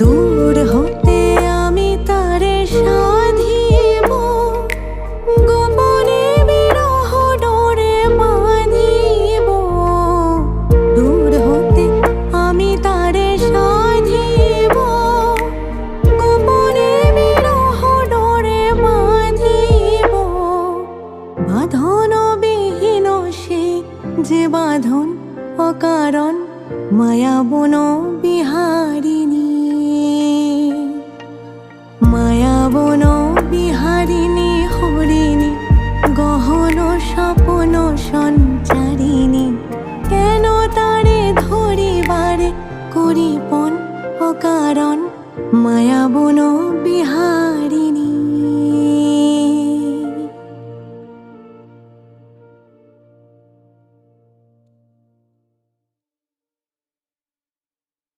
দূর হতে আমি তারে সাধিব, গোপনে বিরহ ডোরে বাঁধিব। দূর হতে আমি তারে সাধিব, গোপনে বিরহ ডোরে বাঁধিব। বাঁধন বিহীন সেই যে বাঁধন অকারণ, মায়াবন বিহারিণী। মায়াবন বিহারিণী হরিণী, গহন স্বপন সঞ্চারিণী। কেন তারে ধরিবারে করিপন অকারণ, মায়াবন বিহারিণী।